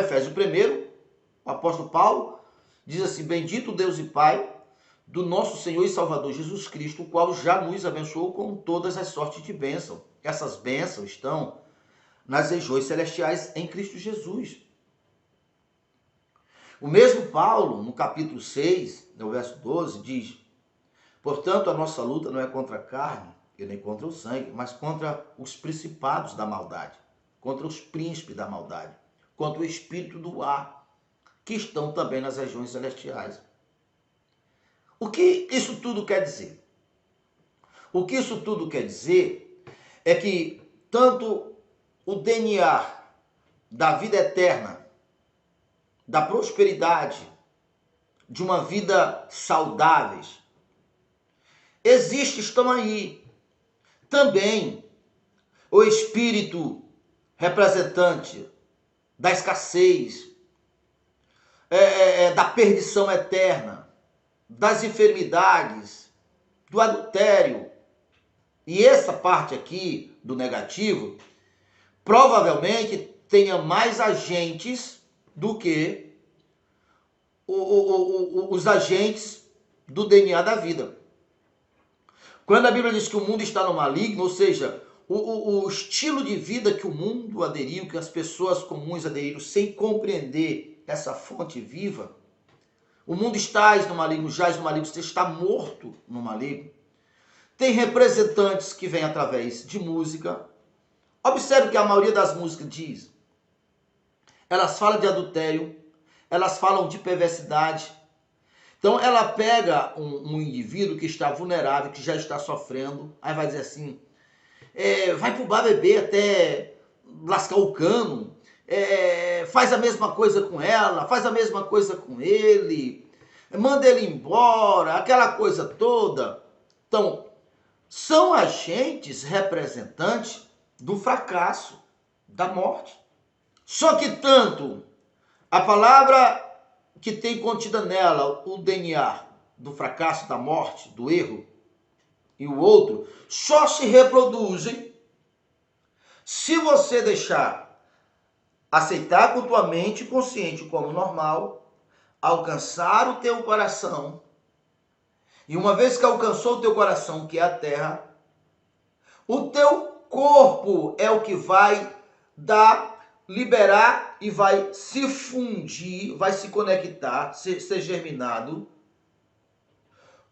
Efésios 1, o apóstolo Paulo diz assim: bendito Deus e Pai do nosso Senhor e Salvador Jesus Cristo, o qual já nos abençoou com todas as sortes de bênção. Essas bênçãos estão nas regiões celestiais em Cristo Jesus. O mesmo Paulo, no capítulo 6, no verso 12, diz: portanto, a nossa luta não é contra a carne e nem contra o sangue, mas contra os principados da maldade, contra os príncipes da maldade, contra o espírito do ar, que estão também nas regiões celestiais. O que isso tudo quer dizer? O que isso tudo quer dizer é que tanto o DNA da vida eterna, da prosperidade, de uma vida saudáveis, estão aí. Também o espírito representante da escassez, da perdição eterna, das enfermidades, do adultério. E essa parte aqui do negativo provavelmente tenha mais agentes do que os agentes do DNA da vida. Quando a Bíblia diz que o mundo está no maligno, ou seja, o estilo de vida que o mundo aderiu, que as pessoas comuns aderiram sem compreender essa fonte viva, o mundo está no maligno, jaz no maligno, você está morto no maligno. Tem representantes que vêm através de música. Observe que a maioria das músicas diz, elas falam de adultério, elas falam de perversidade. Então ela pega um indivíduo que está vulnerável, que já está sofrendo, aí vai dizer assim, vai pro bar beber até lascar o cano, faz a mesma coisa com ela, faz a mesma coisa com ele, manda ele embora, aquela coisa toda. Então, são agentes representantes do fracasso, da morte. Só que tanto a palavra que tem contida nela o DNA do fracasso, da morte, do erro, e o outro, só se reproduzem se você deixar aceitar com tua mente consciente como normal, alcançar o teu coração, e uma vez que alcançou o teu coração, que é a terra, o teu corpo é o que vai liberar e vai se fundir, vai se conectar, ser germinado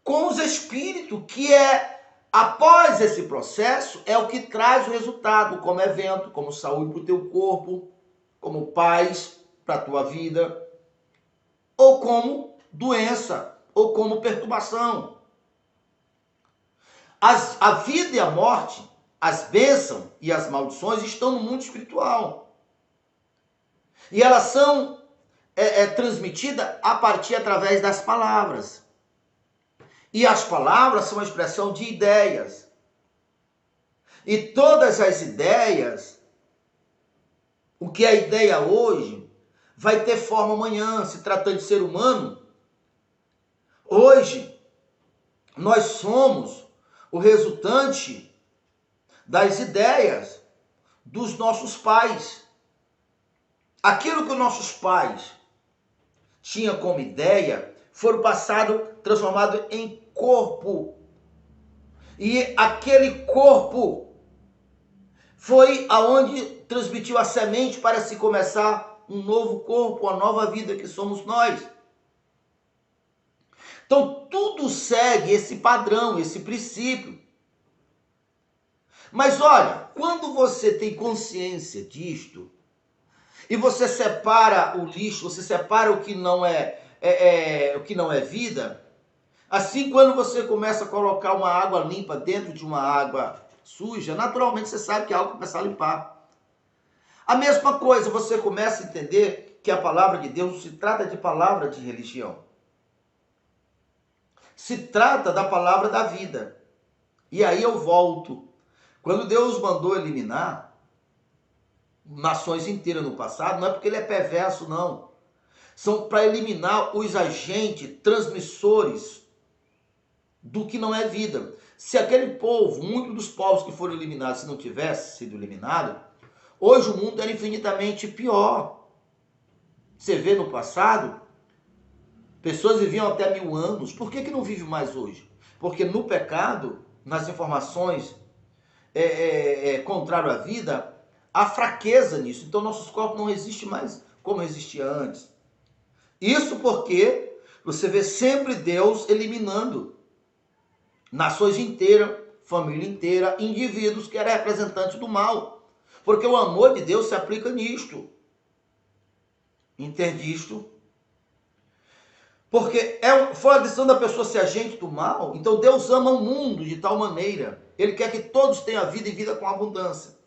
com os espíritos, que após esse processo, é o que traz o resultado, como evento, como saúde para o teu corpo, como paz para a tua vida, ou como doença, ou como perturbação. A vida e a morte, as bênçãos e as maldições estão no mundo espiritual. E elas são transmitidas através das palavras. E as palavras são a expressão de ideias. E todas as ideias, o que é ideia hoje, vai ter forma amanhã. Se tratando de ser humano, hoje nós somos o resultante das ideias dos nossos pais. Aquilo que os nossos pais tinham como ideia foram transformado em corpo. E aquele corpo foi aonde transmitiu a semente para se começar um novo corpo, uma nova vida que somos nós. Então tudo segue esse padrão, esse princípio. Mas olha, quando você tem consciência disto, e você separa o lixo, você separa o que não o que não é vida, assim quando você começa a colocar uma água limpa dentro de uma água suja, naturalmente você sabe que a água começa a limpar. A mesma coisa, você começa a entender que a palavra de Deus não se trata de palavra de religião. Se trata da palavra da vida. E aí eu volto. Quando Deus mandou eliminar nações inteiras no passado, não é porque ele é perverso, não. São para eliminar os agentes transmissores do que não é vida. Se aquele povo, muitos dos povos que foram eliminados, se não tivesse sido eliminado, hoje o mundo era infinitamente pior. Você vê no passado, pessoas viviam até 1000 anos. Por que não vive mais hoje? Porque no pecado, nas informações contrário à vida, há fraqueza nisso. Então nossos corpos não resistem mais como resistia antes. Isso porque você vê sempre Deus eliminando nações inteiras, família inteira, indivíduos que eram representantes do mal. Porque o amor de Deus se aplica nisto. Entende isto? Porque foi a decisão da pessoa ser agente do mal. Então Deus ama o mundo de tal maneira. Ele quer que todos tenham vida e vida com abundância.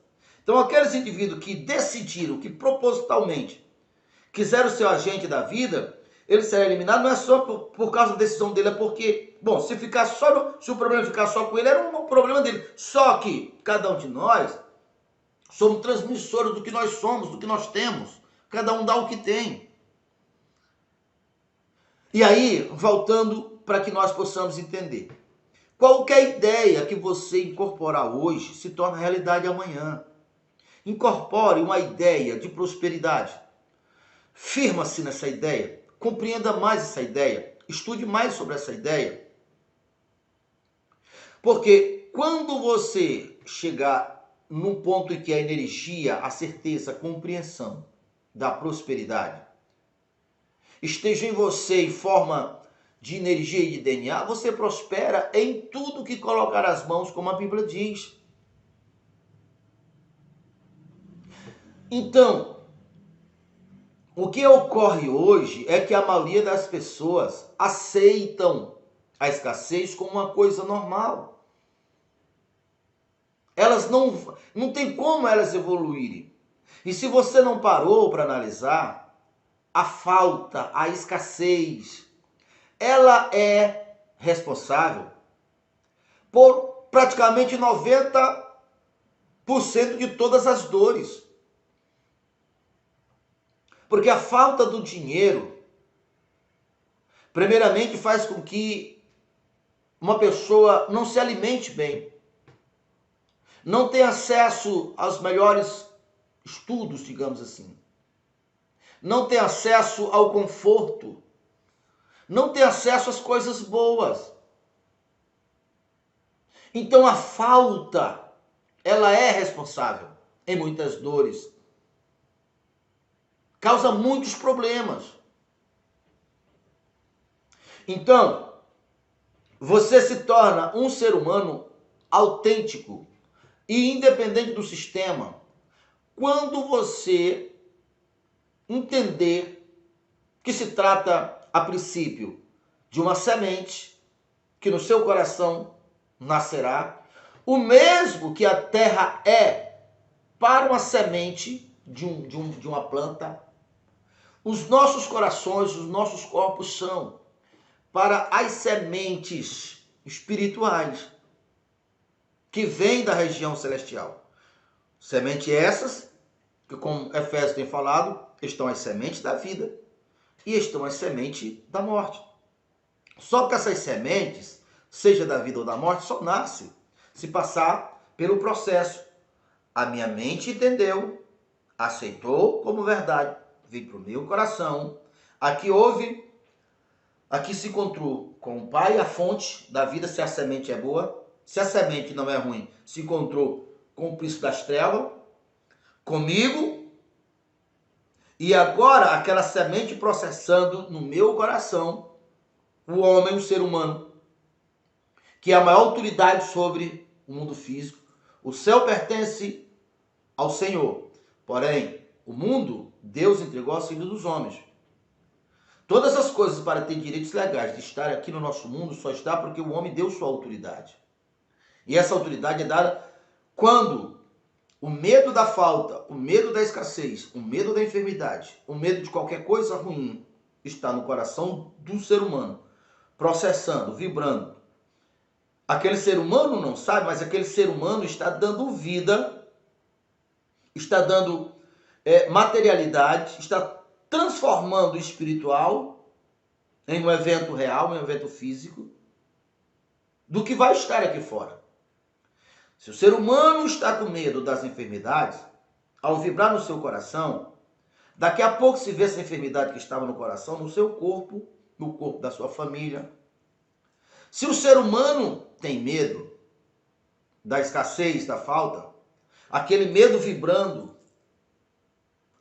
Então aqueles indivíduos que decidiram, que propositalmente quiseram ser o agente da vida, ele será eliminado. Não é só por causa da decisão dele, é porque, bom, se o problema ficar só com ele, era um problema dele. Só que cada um de nós somos transmissores do que nós somos, do que nós temos. Cada um dá o que tem. E aí, voltando para que nós possamos entender. Qualquer ideia que você incorporar hoje se torna realidade amanhã. Incorpore uma ideia de prosperidade. Firma-se nessa ideia. Compreenda mais essa ideia. Estude mais sobre essa ideia. Porque quando você chegar num ponto em que a energia, a certeza, a compreensão da prosperidade esteja em você em forma de energia e de DNA, você prospera em tudo que colocar as mãos, como a Bíblia diz. Então, o que ocorre hoje é que a maioria das pessoas aceitam a escassez como uma coisa normal. Elas não tem como elas evoluírem. E se você não parou para analisar, a falta, a escassez, ela é responsável por praticamente 90% de todas as dores. Porque a falta do dinheiro, primeiramente, faz com que uma pessoa não se alimente bem, não tenha acesso aos melhores estudos, digamos assim, não tem acesso ao conforto, não tem acesso às coisas boas. Então a falta, ela é responsável em muitas dores. Causa muitos problemas. Então, você se torna um ser humano autêntico e independente do sistema quando você entender que se trata, a princípio, de uma semente que no seu coração nascerá, o mesmo que a terra é para uma semente de uma planta, os nossos corações, os nossos corpos são para as sementes espirituais que vêm da região celestial. Sementes essas que, como Efésios tem falado, estão as sementes da vida e estão as sementes da morte. Só que essas sementes, seja da vida ou da morte, só nasce se passar pelo processo. A minha mente entendeu, aceitou como verdade, veio para o meu coração. Aqui se encontrou com o Pai, a fonte da vida, se a semente é boa. Se a semente não é ruim, se encontrou com o príncipe das trevas, comigo, e agora aquela semente processando no meu coração, o homem, o ser humano, que é a maior autoridade sobre o mundo físico. O céu pertence ao Senhor, porém, o mundo, Deus entregou aos filhos dos homens. Todas as coisas para ter direitos legais de estar aqui no nosso mundo só está porque o homem deu sua autoridade. E essa autoridade é dada quando o medo da falta, o medo da escassez, o medo da enfermidade, o medo de qualquer coisa ruim está no coração do ser humano, processando, vibrando. Aquele ser humano não sabe, mas aquele ser humano está dando vida, está dando materialidade, está transformando o espiritual em um evento real, em um evento físico, do que vai estar aqui fora. Se o ser humano está com medo das enfermidades, ao vibrar no seu coração, Daqui a pouco se vê essa enfermidade que estava no coração, no seu corpo, no corpo da sua família. Se o ser humano tem medo da escassez, da falta, aquele medo vibrando,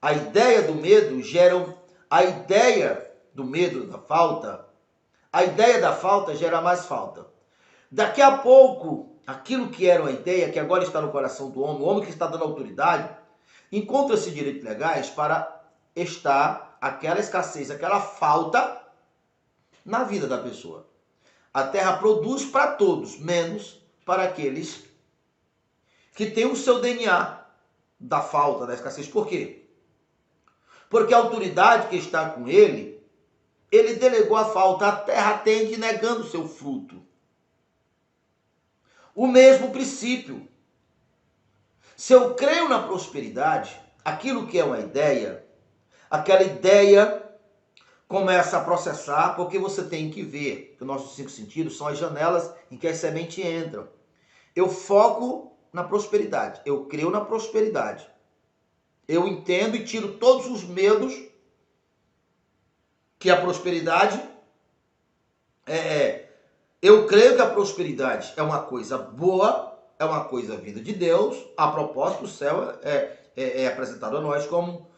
a ideia do medo gera a ideia do medo da falta, a ideia da falta gera mais falta. Daqui a pouco, aquilo que era uma ideia, que agora está no coração do homem, o homem que está dando autoridade, encontra-se direitos legais para estar aquela escassez, aquela falta na vida da pessoa. A terra produz para todos, menos para aqueles que têm o seu DNA da falta, da escassez. Por quê? Porque a autoridade que está com ele delegou a falta, a terra tende negando o seu fruto. O mesmo princípio. Se eu creio na prosperidade, aquilo que é uma ideia, aquela ideia começa a processar, porque você tem que ver que os nossos 5 sentidos são as janelas em que as sementes entram. Eu foco na prosperidade, eu creio na prosperidade. Eu entendo e tiro todos os medos que a prosperidade eu creio que a prosperidade é uma coisa boa, é uma coisa vinda de Deus. A propósito, o céu é apresentado a nós como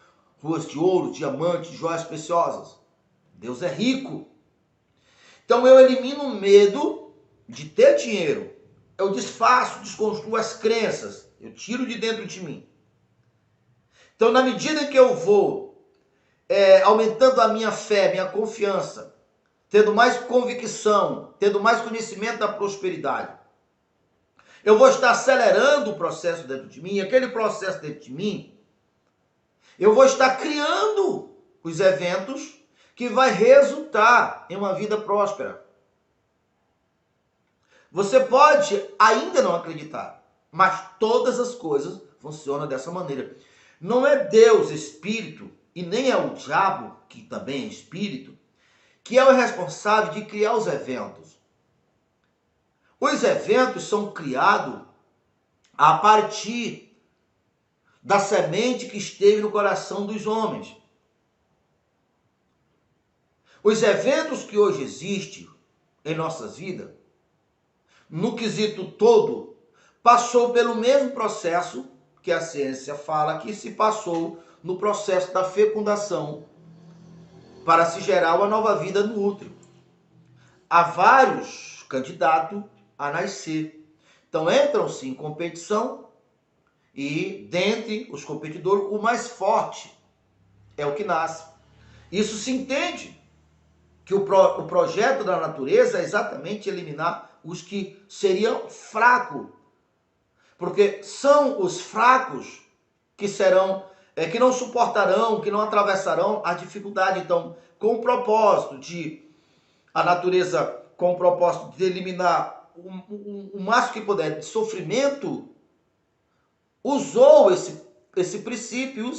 ruas de ouro, diamantes, joias preciosas. Deus é rico. Então eu elimino o medo de ter dinheiro. Eu desfaço, desconstruo as crenças. Eu tiro de dentro de mim. Então, na medida que eu vou aumentando a minha fé, minha confiança, tendo mais convicção, tendo mais conhecimento da prosperidade, eu vou estar acelerando o processo dentro de mim. Aquele processo dentro de mim, eu vou estar criando os eventos que vai resultar em uma vida próspera. Você pode ainda não acreditar, mas todas as coisas funcionam dessa maneira. Não é Deus espírito e nem é o diabo, que também é espírito, que é o responsável de criar os eventos. Os eventos são criados a partir da semente que esteve no coração dos homens. Os eventos que hoje existem em nossas vidas, no quesito todo, passou pelo mesmo processo que a ciência fala que se passou no processo da fecundação para se gerar uma nova vida no útero. Há vários candidatos a nascer. Então entram-se em competição e, dentre os competidores, o mais forte é o que nasce. Isso se entende que o projeto da natureza é exatamente eliminar os que seriam fracos. Porque são os fracos que serão, que não suportarão, que não atravessarão a dificuldade. Então, com o propósito de a natureza, com o propósito de eliminar o máximo que puder de sofrimento, usou esse princípio,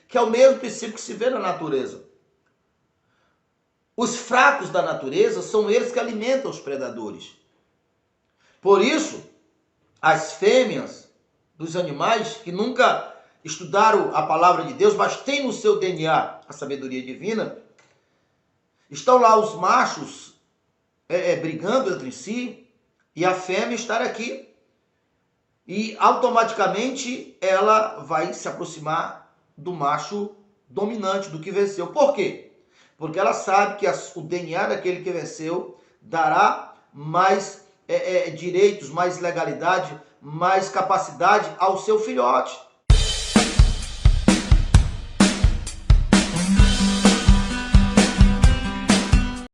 que é o mesmo princípio que se vê na natureza. Os fracos da natureza são eles que alimentam os predadores. Por isso, as fêmeas dos animais que nunca estudaram a palavra de Deus, mas têm no seu DNA a sabedoria divina, estão lá os machos brigando entre si e a fêmea estar aqui. E automaticamente ela vai se aproximar do macho dominante, do que venceu. Por quê? Porque ela sabe que o DNA daquele que venceu dará mais direitos, mais legalidade, mais capacidade ao seu filhote.